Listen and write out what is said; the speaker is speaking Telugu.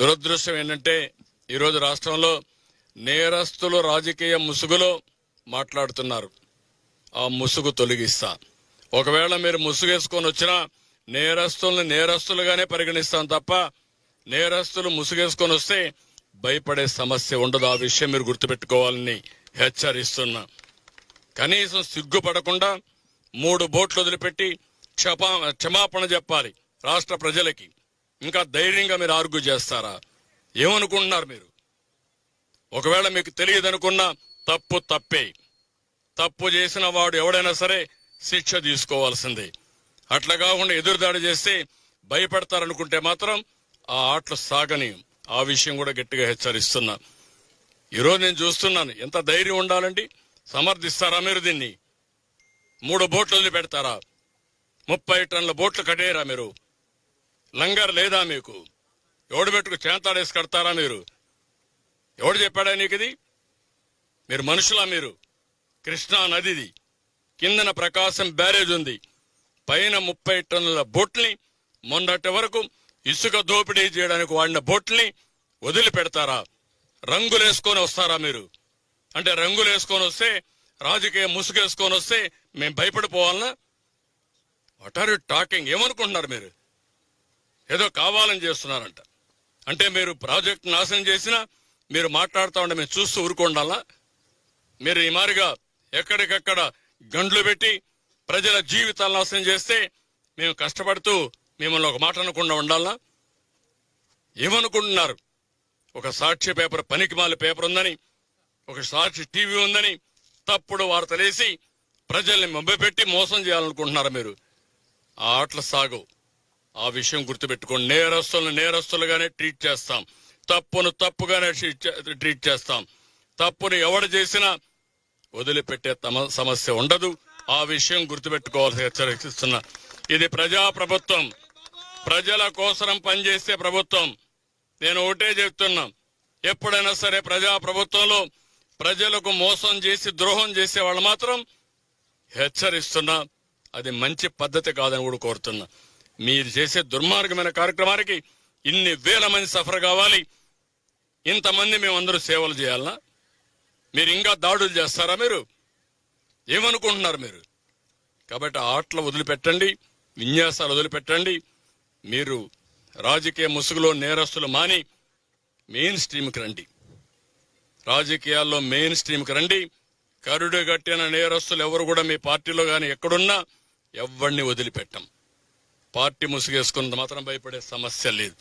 దురదృష్టం ఏంటంటే ఈరోజు రాష్ట్రంలో నేరస్తులు రాజకీయ ముసుగులో మాట్లాడుతున్నారు. ఆ ముసుగు తొలగిస్తా. ఒకవేళ మీరు ముసుగేసుకొని వచ్చినా నేరస్తుల్ని నేరస్తులుగానే పరిగణిస్తాం తప్ప నేరస్తులు ముసుగేసుకొని వస్తే భయపడే సమస్య ఉండదు. ఆ విషయం మీరు గుర్తుపెట్టుకోవాలని హెచ్చరిస్తున్నా. కనీసం సిగ్గుపడకుండా 3 బోట్లు వదిలిపెట్టి క్షమాపణ చెప్పాలి రాష్ట్ర ప్రజలకి. ఇంకా ధైర్యంగా మీరు ఆర్గ్యూ చేస్తారా? ఏమనుకుంటున్నారు మీరు? ఒకవేళ మీకు తెలియదనుకున్నా తప్పు తప్పే. తప్పు చేసిన వాడు ఎవడైనా సరే శిక్ష తీసుకోవాల్సిందే. అట్లా కాకుండా ఎదురుదాడి చేస్తే భయపడతారనుకుంటే మాత్రం ఆ ఆటలు సాగని. ఆ విషయం కూడా గట్టిగా హెచ్చరిస్తున్నా. ఈరోజు నేను చూస్తున్నాను, ఎంత ధైర్యం ఉండాలండి. సమర్థిస్తారా మీరు దీన్ని? 3 బోట్లు వదిలిపెడతారా? 30 టన్నుల బోట్లు కట్టేయరా మీరు? లంగర్ లేదా మీకు? ఎవడు పెట్టుకు చేంతాడేసి కడతారా మీరు? ఎవడు చెప్పాడా నీకు ఇది? మీరు మనుషులా? మీరు కృష్ణా నదిది కిందన ప్రకాశం బ్యారేజ్ ఉంది, పైన 30 టన్నుల బోట్ని మొన్నటి వరకు ఇసుక దోపిడీ చేయడానికి వాడిన బోట్ని వదిలిపెడతారా? రంగులేసుకొని వస్తారా మీరు? అంటే రంగులేసుకొని వస్తే, రాజకీయ ముసుగేసుకొని వస్తే మేము భయపడిపోవాలనా? What are you talking? ఏమనుకుంటున్నారు మీరు? ఏదో కావాలని చేస్తున్నారంట. అంటే మీరు ప్రాజెక్ట్ నాశనం చేసినా మీరు మాట్లాడుతూ ఉంటే మేము చూస్తూ ఊరుకోండాలా? మీరు ఈ మారిగా ఎక్కడికక్కడ గండ్లు పెట్టి ప్రజల జీవితాలను నాశనం చేస్తే మేము కష్టపడుతూ మిమ్మల్ని ఒక మాట అనకుండా ఉండాలా? ఏమనుకుంటున్నారు? ఒక సాక్షి పేపర్, పనికిమాల పేపర్ ఉందని, ఒక సాక్షి టీవీ ఉందని తప్పుడు వార్తలేసి ప్రజల్ని మభ్యపెట్టి మోసం చేయాలనుకుంటున్నారు మీరు. ఆ ఆటలు సాగు. ఆ విషయం గుర్తుపెట్టుకోండి. నేరస్తులను నేరస్తులుగానే ట్రీట్ చేస్తాం, తప్పును తప్పుగానే ట్రీట్ చేస్తాం. తప్పును ఎవడు చేసినా వదిలిపెట్టే సమస్య ఉండదు. ఆ విషయం గుర్తుపెట్టుకోవాల్సి హెచ్చరిస్తున్నా. ఇది ప్రజా ప్రభుత్వం, ప్రజల కోసం పనిచేసే ప్రభుత్వం. నేను ఒకటే చెప్తున్నా, ఎప్పుడైనా సరే ప్రజా ప్రభుత్వంలో ప్రజలకు మోసం చేసి ద్రోహం చేసే వాళ్ళు మాత్రం హెచ్చరిస్తున్నా, అది మంచి పద్ధతి కాదని కూడా కోరుతున్నా. మీరు చేసే దుర్మార్గమైన కార్యక్రమానికి ఇన్ని వేల మంది సఫర్ కావాలి, ఇంతమంది మేమందరూ సేవలు చేయాలనా? మీరు ఇంకా దాడులు చేస్తారా? మీరు ఏమనుకుంటున్నారు మీరు? కాబట్టి ఆటలు వదిలిపెట్టండి, విన్యాసాలు వదిలిపెట్టండి. మీరు రాజకీయ ముసుగులో నేరస్తులు మాని మెయిన్ స్ట్రీమ్కి రండి. రాజకీయాల్లో మెయిన్ స్ట్రీమ్కి రండి. కరుడు గట్టిన నేరస్తులు ఎవరు కూడా మీ పార్టీలో కానీ ఎక్కడున్నా ఎవరిని వదిలిపెట్టం. పార్టీ ముసుగేసుకున్నంత మాత్రం భయపడే సమస్య లేదు.